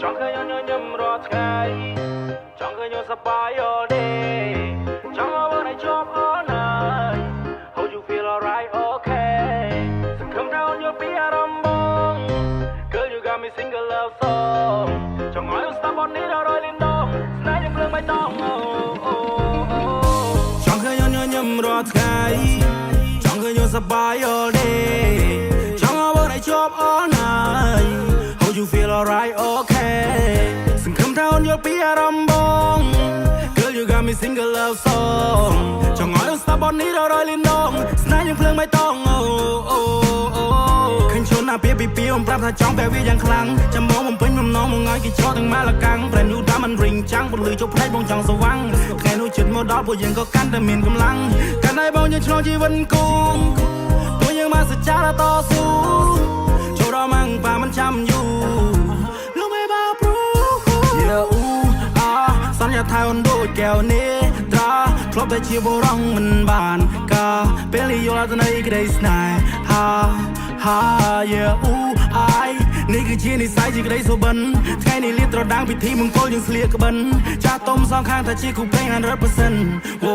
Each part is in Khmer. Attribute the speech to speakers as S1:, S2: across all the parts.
S1: chẳngเคยย้อนย้ำรอไงchẳngเคยย้อนสบาย all day chẳngเอาวันไหนจบ all night how you feel alright okay สังคมเราโยนปีอารมณ์บง girl you got me single love song chẳngเอาอยู่ stop onนี้เรารอยลิ้นดองสนายยังเพลิงไม่ต้องchẳngเคยย้อนย้ำรอไงchẳngเคยย้อนสบาย all day chẳngเอาวันไหนจบ all night how you feel alright okay สังคมเราโยนปีอารมณ์บง girl you got me single love song chẳngเอาอยู่ stop onนี้เรารอยลิ้นดองสนายยังเพลิงไม่ต้องขึ้นชนหน้าเปียปีผมปรับถ้าจ้องแบบวิอย่างครั้งจะมองผมเป็นผมน้องมองง่ายกี่ชอตั้งมาละกังแปลนูดามันริงจังบนลือจบเพลย์บงจังสว่างแค่นูจุดโมดอลผู้ยังก็กันแต่มีกำลังการได้บองยังชลองชีวิตกูตัวยังมาสัจจาและต่อสู้โชว์เรามั่งป่ามันช้ำอยู่ลงไม่บ้าปลุกเยอะสัญญาไทยวันดูแก้วนี้ตราครบแต่ชีวร้องมันบานกาเป็นลิโยลาตนายก็ได้สนายฮ่าเยอะไอนี่คือชีนิสัยที่ก็ได้สบันไทยนี่เลี้ยตระดังพิธีมึงโกยังเสียกบันจะต้มสองข้างแต่ชีคู่เพลง100%โอ้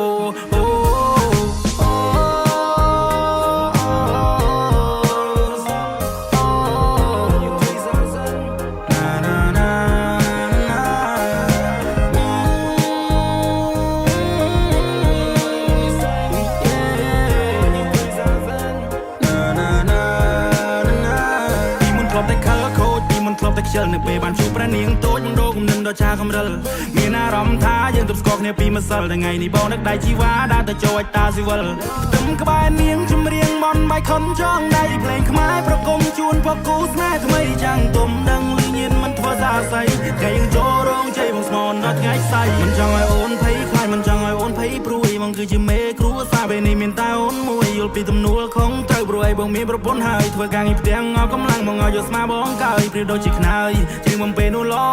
S1: เชิญในเปย์บ้านชูประเนียงโต๊ะยังโดกุมนึงดอชาคำรัลมีหน้ารำท้ายังตุบสกอกเนี่ยปีมาสัลแต่ไงนี่บอกนักได้ชีวาได้แต่โจยตาสิวัลตึมกระบายเนียงชุมเรียงบอลใบคนจ้องได้เพลงขมายประกมชวนพอกูสแม่ทำไมจังตุ่มดังลือเย็นมันทั่วซาใสแค่ยังโจร้องใจบงสมอนรัดไงใส่มันจังไอโอนไพ่คลายมันจังไอโอนไพ่ปรุยมันคือจิเมครัวซาเบนี่เมียนตาโอนมวยยุลปีตำนัวของเต้าปรุยบงมีประปนหายทั่วกลางอีเตียงเอากำลังมองเอาโยสมาบองกายปริโดจิกนายจึงมันเป็นนูลอ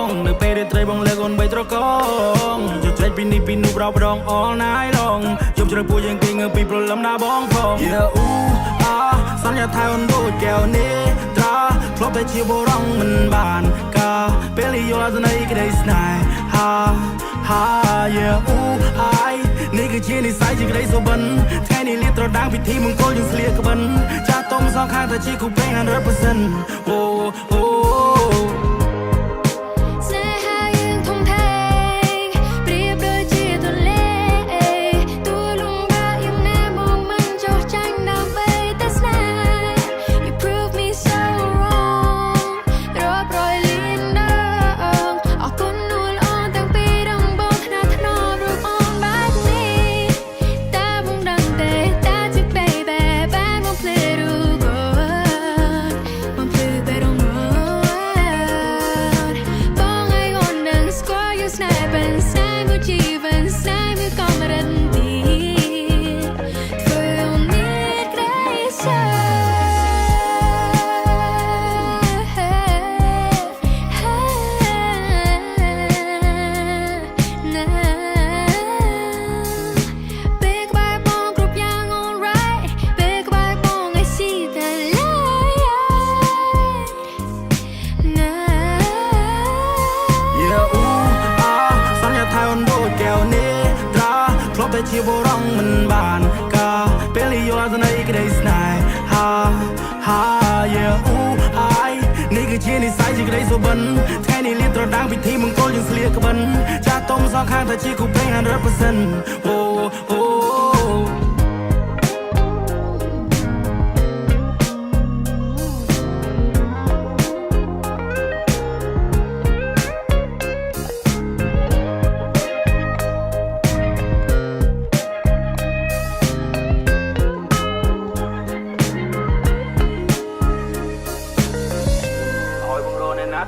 S1: งเนื้อเป็นเตยบงเล็กอนใบตระกองจะใจปีนี้ปีนูเราปรอง all night long ยมจะได้พูดยังเก่งเงือปีปลำหน้าบ้องพองเยอะสัญญาไทยวันดูแก้วนี้ตราครบแต่ชีวร้องมันบานกาเป็นลิโยลาตนายก็ได้สนายฮ่าเยอะไอนี่คือชีนิสัยที่ก็ได้สบันไทยนี่เลี้ยตระดังพิธีมึงโกยังเสียกบันจะต้มสองข้างแต่ชีคู่เพลง100%โอ้แต่ชีวร้องมันบานกาเป็นลิโยลาตนายก็ได้สนายฮ่าเยอะไอนี่คือชีนิสัยที่ก็ได้สบันไทยนี่เลี้ยตระดังพิธีมึงโกยังเสียกบันจะต้มสองข้างแต่ชีคู่เพลง100%โอ้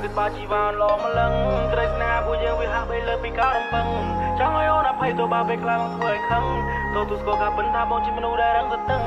S1: ติดปาชีวานลองมาลังกระไรสนาผู้ยังวิหารไปเลิกปีการบังจังไอโอนับให้ตัวบาไปกลางถ้วยขังตัวตุสโกกับเป็นท่าบองชิมนูได้รังสตัง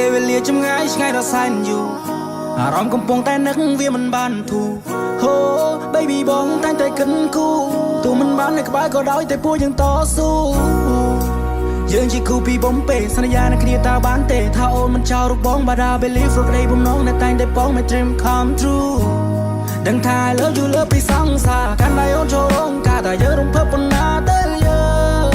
S1: ពេលវេលាចម្ងាយឆ្ងាយដល់សែនយូរអារម្មណ៍កំពុងតែនឹកវាមិនបានធូរហូ baby បងតែងតែគិតគូរទោះមិនបាននៅក្បែរក៏ដោយតែពួកយើងតស៊ូយើងជាគូពីបំពេសន្យានឹងគ្នាតើបានទេថាអូនមិនចោលរូបបងបាដា believe រកដីបំណងនៅតែងតែបង my dream come true ដឹងថា I love you លើពីសង្សារកាន់តែអូនចូលរងការតែយើងរំភើបប៉ុណ្ណាទៅយើង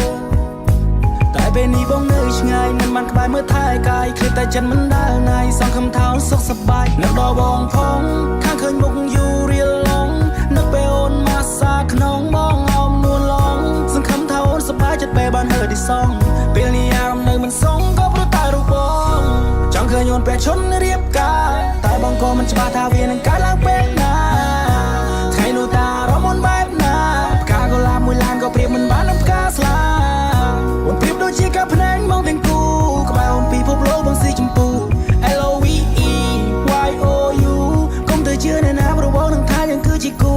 S1: តែពេលនេះបងនៅឆ្ងាយមិនបានក្បែរមើលថែកាយឃ្លីតែចិត្តមិនដែលណាយសងខំថោសុខសប្បាយនៅដល់បងផងខាងឃើញមុខយូររៀលឡងនឹកពេលអូនមកសាក្នុងបងអមនួនឡងសង្ឃឹមថាអូនសប្បាយចិត្តពេលបានហឺទីសងពេលនេះអារម្មណ៍នៅមិនសងក៏ព្រោះតែរូបបងចង់ឃើញអូនពេលឈុនរៀបការតែបងក៏មិនច្បាស់ថាវានឹងកើតឡើងពេលណាថ្ងៃនោះតារមអូនបែបណាផ្កាកុលាបមួយឡានក៏ប្រៀបមិនបាននឹងផ្កាស្លាអូនប្រៀបដូចជាកាភ្នែងមកទាំងគូក្បែរអូនពីភពលោកបងស៊ីចម្ពូ LOVE YOU កុំទៅជឿអ្នកណាព្រោះបងនឹងថាយើងគឺជាគូ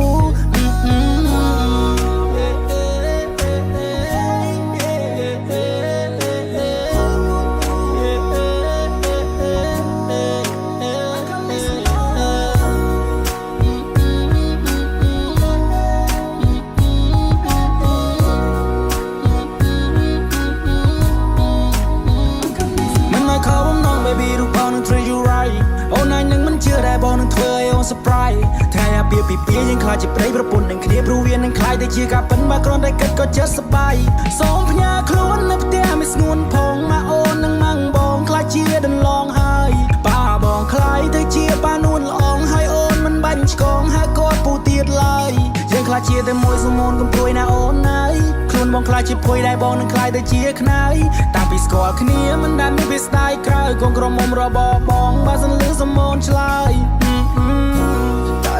S1: ថ្ងៃអាពាហ៍ពិពាហ៍យើងខ្លាចជាប្តីប្រពន្ធនឹងគ្នាព្រោះវានឹងខ្លាយទៅជាការពិនបើគ្រាន់តែគិតក៏ចិត្តសប្បាយសូមផ្ញើខ្លួននៅផ្ទះមិនស្ងួនផងមកអូននឹងម៉ាំងបងខ្លាចជាដន្លងហើយប៉ាបងខ្លាយទៅជាប៉ានួនល្អងហើយអូនមិនបាញ់ឆ្កងហើយគាត់ពូទៀតឡើយយើងខ្លាចជាតែមួយសមូនកំព្រួយណាអូនណាយខ្លួនបងខ្លាចជាភួយដែរបងនឹងខ្លាយទៅជាខ្នើយតាំងពីស្គាល់គ្នាមិនដែលមានវាស្ដាយក្រៅកងក្រមុំរបស់បងបើសិនលឺសមូនឆ្លើយ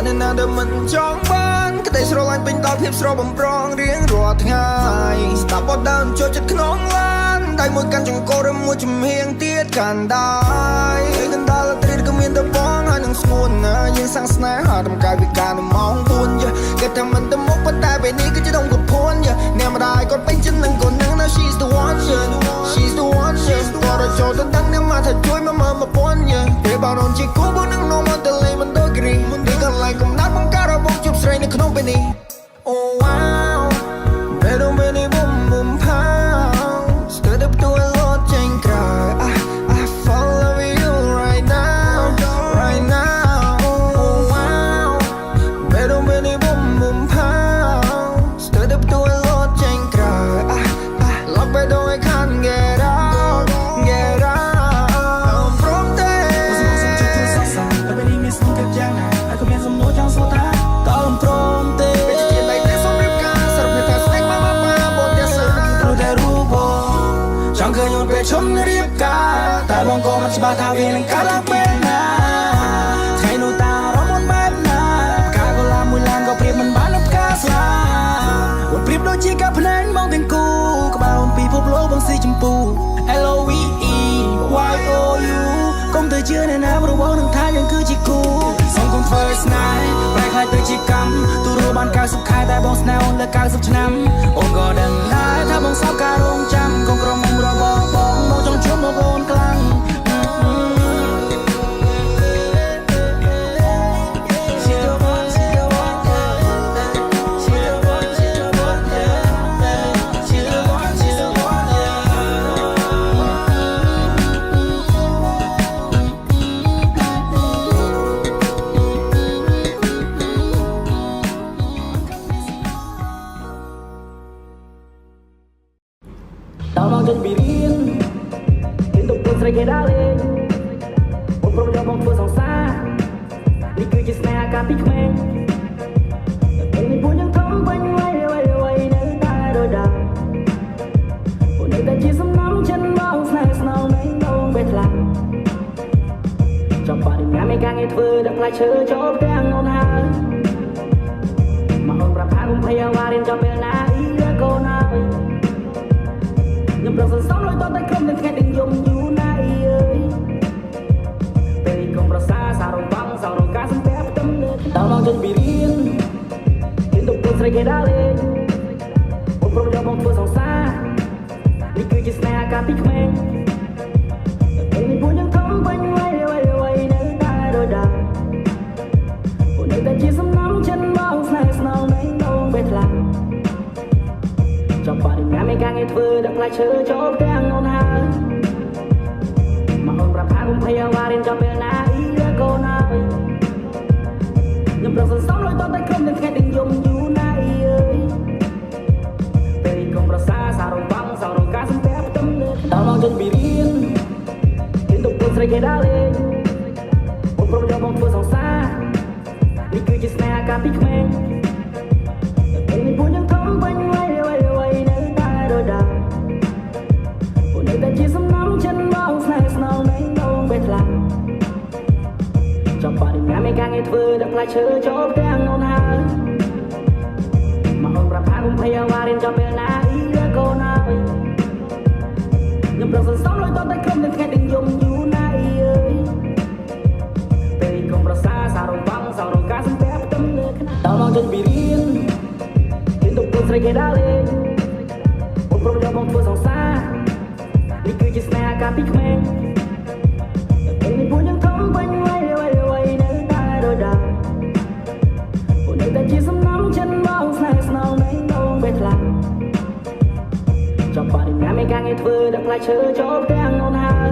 S1: នៅណាដែលមិនចង់បានក្តីស្រឡាញ់ពេញដល់ភាពស្រស់បំប្រងរៀងរាល់ថ្ងៃស្ដាប់បទដើមចូលចិត្តក្នុងឡានដៃមួយកាន់ចង្កូរឬមួយចំហៀងទៀតកាន់ដែរកណ្ដាលត្រីក៏មានតែបងហើយនឹងស្ងួនណាយើងសាំងស្នេហាតម្កាយវិការនៅម៉ោង4យ៉ាគេថាមិនទៅមុខប៉ុន្តែពេលនេះគឺជាដងកំភួនយ៉ាអ្នកម្ដាយគាត់ពេញចិត្តនឹងកូននឹងណា she's the one yeah she's the one yeah គាត់រចូលទៅដឹងអ្នកមកថាជួយមកមើលមកពន់យ៉ាពេលបងអូនជាគូបងនឹងនោមមកទៅលេងមិនដូចគ្រីនេះកន្លែងកំណាត់បង្ការរបស់ជប់ស្រីនៅក្នុងពេលនេះ Oh wow ពេលនោះពេលនេះបុំផៅស្ទើរតែផ្ទួលលោតចេញក្រៅ I fall in love with you right now right now Oh wow ពេលនោះពេលនេះបុំផៅស្ទើរតែផ្ទួលលោតចេញក្រៅ Lock by door I can't get out get out from there តែពេលនេះមានសំកាត់យ៉ាងណាហើយក៏មានសំណួរចង់សួរថាតើព្រមទេចង់ឃើញអូនពេលឈុំរៀបការតែបងក៏មិនច្បាស់ថាវានឹងកើតឡើងពេលណាថ្ងៃនោះតារមអូនបែបណាផ្កាកុលាបមួយឡានក៏ប្រៀបមិនបាននឹងផ្កាស្លាអូនប្រៀបដូចជាកាភ្នែងមកទាំងគូក្បែរអូនពីភពលោកបងស៊ីចម្ពូ LOVE YOU កុំទៅជឿអ្នកណាព្រោះបងនឹងថាយើងគឺជាគូសូមកុំធ្វើឲ្យស្នេហ៍ប្រែខ្លាយទៅជាកម្មទូរបាន90ខែតែបងស្នេហ៍អូនលើ90ឆ្នាំអូនក៏ដឹងដែរថាបងសោកការរងចាំកងក្រមុំរបស់បងមកចង់ជួបមកអូនខ្លាំងដល់មកចេញពីរៀនទៅពុតស្រីគេដើរលេងអូនព្រមយកមកធ្វើសង្សារនេះគឺជាស្នេហាកាលពីក្មេងពេលនេះពួកយើងធំបាញ់វៃនៅតែដូចដើមពួកនៅតែជាសំណំចិនមកស្នេហ៍ស្នងនឹងដងពេលខ្លាំងចំបាត់ញ៉ាំឯការងារធ្វើដល់ផ្លែឈើចូលផ្ទះអូនហើយមកអូនប្រាប់ថាខ្ញុំភ័យអាវ៉ារៀនចប់ពេលណាអ៊ីកូនហើយខ្ញុំប្រឹងសន្សំលុយតតែក្រុមនឹងថ្ងៃទាំងយំយូរណាស់អីអើយពេលកុំប្រសាសារងបងសងរងការសំពះផ្ទឹមលើដល់មកចេញពីរៀនទៅពុតស្រីគេដើរលេងអូនព្រមយកមកធ្វើសង្សារនេះគឺជាស្នេហាកាលពីក្មេងពេលនេះពួកយើងធំ
S2: ធ្វើដាក់ផ្លែឈើចូលផ្ទាំងអូនហើយមកអូនប្រាប់ថាគុំភ័យវ៉ារៀនចាំពេលណាអ៊ីលើកូនហើយខ្ញុំប្រឹងសន្សំលុយតតែខ្ញុំនឹងខេតទាំងយំយូរណាស់អីអើយពេលកុំប្រសាសាររំបាំងសងរងការសំពាក់ផ្ទឹមលើដល់មកចេញពីរៀនទៅពុនស្រីគេដើរលេងអូនព្រមយកមកធ្វើសង្សារនេះគឺជាស្នេហាកាលពីក្មេងពេលនេះពួកយើងធំពេញវ័យនៅតែរដាពួកនៅតែជាសំណំចិនបងស្នេហ៍ស្នងនៃដងបេះថ្លាចាំបាត់ញ៉ាំឯកាងារធ្វើដាក់ផ្លែឈើចូលផ្ទាំងអូនហើយមកអូនប្រាប់ថាគុំភ័យវ៉ារៀនចាំពេលណាអ៊ីលើកូនហើយខ្ញុំប្រឹងសន្សំលុយតតែខ្ញុំនឹងខេតទាំងយំយូរណាស់អីអើយពេលកុំប្រសាសាររំបាំងសងរងការសំពាក់ផ្ទឹមលើខ្នងដល់មកចេញពីរៀនទៅពុនស្រីគេដើរលេងអូនព្រមយកមកធ្វើសង្សារនេះគឺជាស្នេហាកាលពីក្មេងពេលនេះពួកយើងធំពេញវ័យនៅតែរដាពួកនៅតែជាសំណំចិនបងស្នេហ៍ស្នងនៃដងបេះថ្លាចាំបាត់ញ៉ាំឯកាងារធ្វើដាក់ផ្លែឈើចូលផ្ទាំងអូនហើយ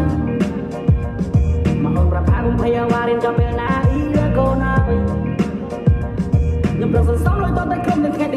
S2: មកអូនប្រាប់ថាគុំភ័យវ៉ារៀនចាំពេលណាអ៊ីលើកូនហើយខ្ញុំប្រឹងសន្សំលុយតតែខ្ញុំនឹងខេត